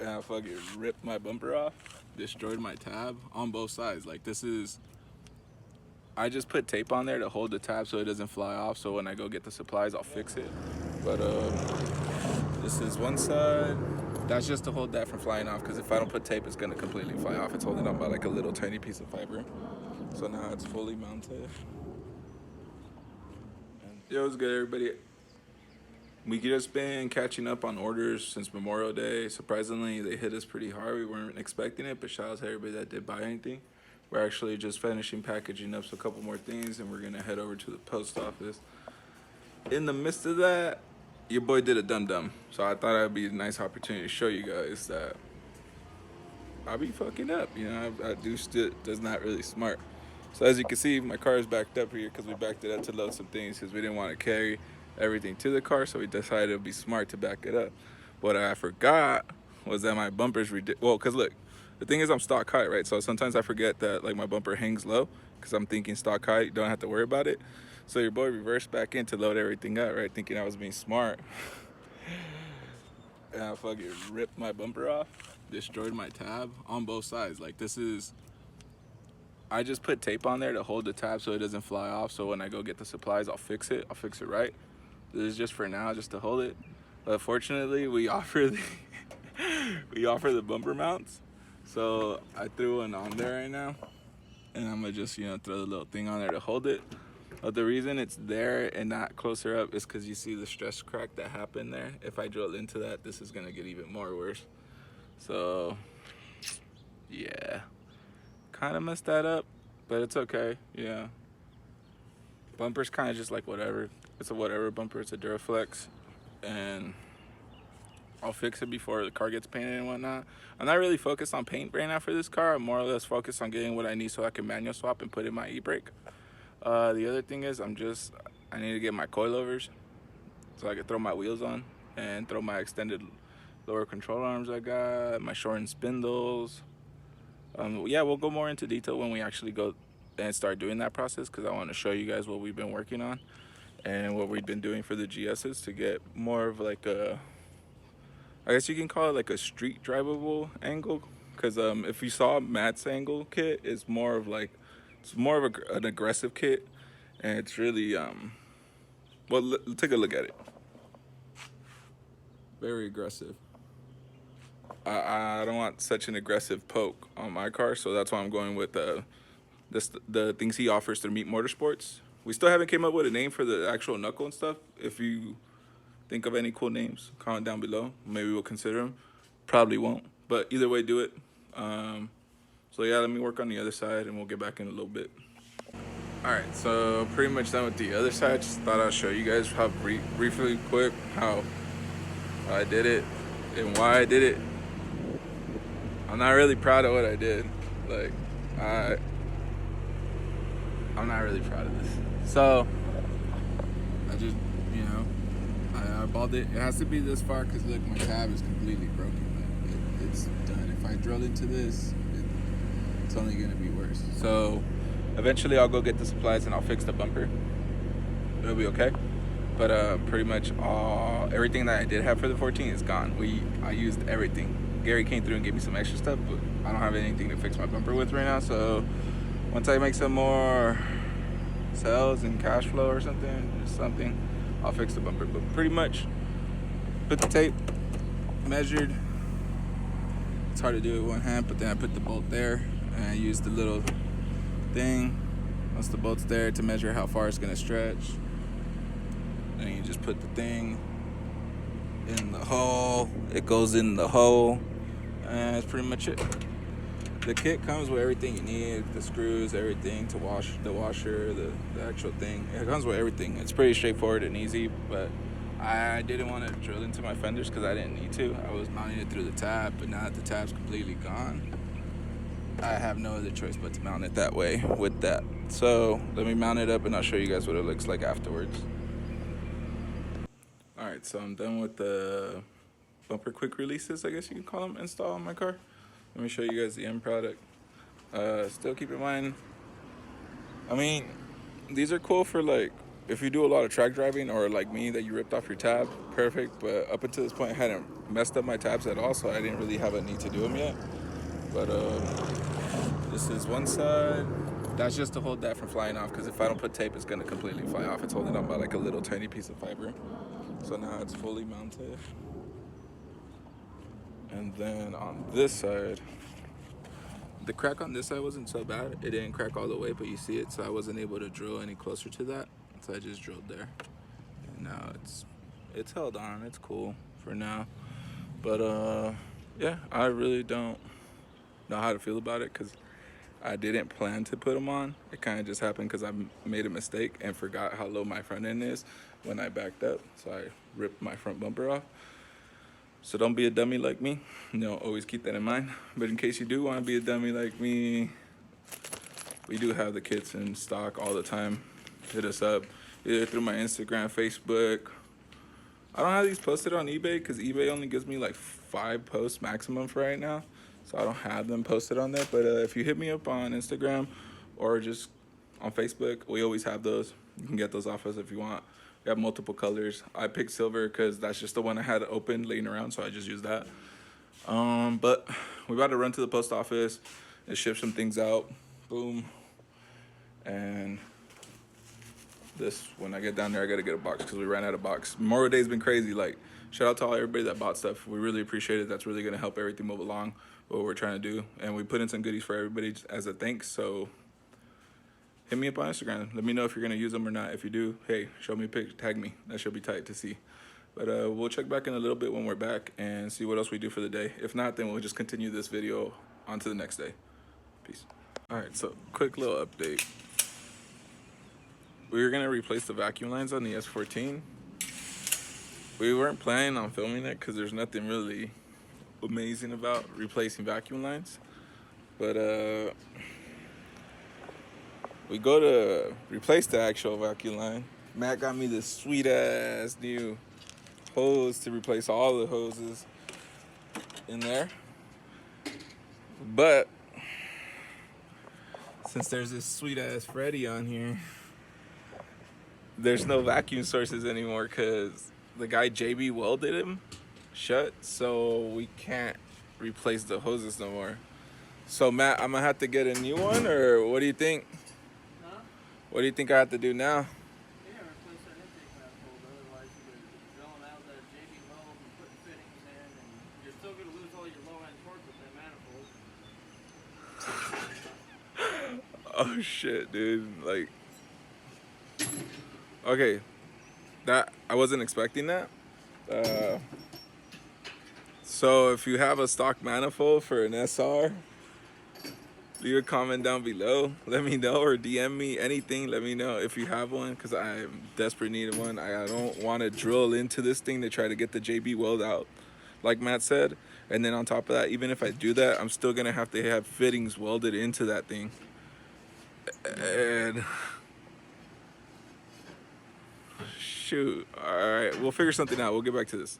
and I fucking ripped my bumper off, destroyed my tab on both sides. Like, this is, I just put tape on there to hold the tab so it doesn't fly off, so when I go get the supplies I'll fix it. But this is one side. That's just to hold that from flying off, because if I don't put tape it's gonna completely fly off. It's holding on by like a little tiny piece of fiber. So now it's fully mounted. Yo, what's good, everybody? We just been catching up on orders since Memorial Day. Surprisingly, they hit us pretty hard. We weren't expecting it, but shout out to everybody that did buy anything. We're actually just finishing packaging up a couple more things, and we're gonna head over to the post office. In the midst of that, your boy did a dum-dum. So I thought it'd be a nice opportunity to show you guys that I be fucking up. You know, I do shit that's not really smart. So as you can see, my car is backed up here because we backed it up to load some things because we didn't want to carry everything to the car, so we decided it would be smart to back it up. What I forgot was that my bumper's well, because look, the thing is I'm stock height, right? So sometimes I forget that like my bumper hangs low because I'm thinking stock height, don't have to worry about it. So your boy reversed back in to load everything up, right? Thinking I was being smart. And I fucking ripped my bumper off, destroyed my tab on both sides. Like, this is, I just put tape on there to hold the tab so it doesn't fly off, so when I go get the supplies I'll fix it right. This is just for now, just to hold it. But fortunately we offer the we offer the bumper mounts, so I threw one on there right now, and I'm gonna just, you know, throw the little thing on there to hold it. But the reason it's there and not closer up is because you see the stress crack that happened there. If I drill into that, this is gonna get even more worse. So yeah, kind of messed that up, but it's okay. Yeah, bumper's kind of just like whatever. It's a whatever bumper. It's a Duraflex, and I'll fix it before the car gets painted and whatnot. I'm not really focused on paint right now for this car. I'm more or less focused on getting what I need so I can manual swap and put in my e-brake. The other thing is I need to get my coilovers so I can throw my wheels on and throw my extended lower control arms I got, my shortened spindles. Yeah, we'll go more into detail when we actually go and start doing that process, because I want to show you guys what we've been working on and what we've been doing for the GSs to get more of like a, I guess you can call it like a street drivable angle. Because if you saw Matt's angle kit, it's more of an aggressive kit, and it's really well, take a look at it. Very aggressive. I don't want such an aggressive poke on my car, so that's why I'm going with the things he offers through Meet Motorsports. We still haven't came up with a name for the actual knuckle and stuff. If you think of any cool names, comment down below. Maybe we'll consider them. Probably won't, but either way, do it. So yeah, let me work on the other side and we'll get back in a little bit. All right, so pretty much done with the other side. Just thought I'd show you guys how briefly quick how I did it and why I did it. I'm not really proud of what I did. Like, I'm not really proud of this. So I just, you know, I balled it. It has to be this far because look, my tab is completely broken. Like, it's done. If I drill into this, it's only gonna be worse. So eventually I'll go get the supplies and I'll fix the bumper. It'll be okay. But pretty much everything that I did have for the 14 is gone. I used everything. Gary came through and gave me some extra stuff, but I don't have anything to fix my bumper with right now. So once I make some more sales and cash flow or something, I'll fix the bumper. But pretty much put the tape, measured. It's hard to do with one hand, but then I put the bolt there and I used the little thing. Once the bolt's there, to measure how far it's gonna stretch. And you just put the thing in the hole. It goes in the hole, and that's pretty much it. The kit comes with everything you need, the screws, everything to wash, the washer, the actual thing. It comes with everything. It's pretty straightforward and easy, but I didn't want to drill into my fenders because I didn't need to. I was mounting it through the tab, but now that the tab's completely gone, I have no other choice but to mount it that way with that. So let me mount it up and I'll show you guys what it looks like afterwards. Alright, so I'm done with the bumper quick releases, I guess you can call them, install on my car. Let me show you guys the end product. Still keep in mind, I mean, these are cool for like if you do a lot of track driving, or like me that you ripped off your tab, perfect. But up until this point, I hadn't messed up my tabs at all, so I didn't really have a need to do them yet. But this is one side. That's just to hold that from flying off, because if I don't put tape, it's gonna completely fly off. It's holding on by like a little tiny piece of fiber. So now it's fully mounted. And then on this side, the crack on this side wasn't so bad. It didn't crack all the way, but you see it, so I wasn't able to drill any closer to that. So I just drilled there. And now it's held on. It's cool for now. But yeah, I really don't know how to feel about it, because I didn't plan to put them on. It kind of just happened because I made a mistake and forgot how low my front end is when I backed up. So I ripped my front bumper off. So don't be a dummy like me. Always keep that in mind. But in case you do want to be a dummy like me, we do have the kits in stock all the time. Hit us up either through my Instagram, Facebook. I don't have these posted on eBay because eBay only gives me like 5 posts maximum for right now. So I don't have them posted on there. But if you hit me up on Instagram or just on Facebook, we always have those. You can get those off us if you want. We have multiple colors. I picked silver because that's just the one I had open laying around, so I just used that. But we're about to run to the post office and ship some things out. Boom. And this, when I get down there, I gotta get a box because we ran out of box. Memorial Day's been crazy. Like, shout out to all everybody that bought stuff. We really appreciate it. That's really gonna help everything move along, what we're trying to do. And we put in some goodies for everybody as a thanks. So hit me up on Instagram. Let me know if you're gonna use them or not. If you do, hey, show me a pic, tag me. That should be tight to see. But we'll check back in a little bit when we're back and see what else we do for the day. If not, then we'll just continue this video on to the next day. Peace. All right, so quick little update. We were gonna replace the vacuum lines on the S14. We weren't planning on filming it because there's nothing really amazing about replacing vacuum lines. But we go to replace the actual vacuum line. Matt got me this sweet ass new hose to replace all the hoses in there. But since there's this sweet ass Freddy on here, there's no vacuum sources anymore because the guy JB welded him shut, so we can't replace the hoses no more. So Matt, I'm gonna have to get a new one, or what do you think? What do you think I have to do now? Yeah, replace that intake manifold. Otherwise, you're drilling out that JB weld and putting fittings in, and you're still going to lose all your low end torque with that manifold. Oh shit, dude! Like, okay, that I wasn't expecting that. So if you have a stock manifold for an SR, leave a comment down below. Let me know, or DM me anything. Let me know if you have one, because I'm desperate need of one. I don't want to drill into this thing to try to get the JB weld out, like Matt said. And then on top of that, even if I do that, I'm still gonna have to have fittings welded into that thing. And shoot, all right, we'll figure something out. We'll get back to this.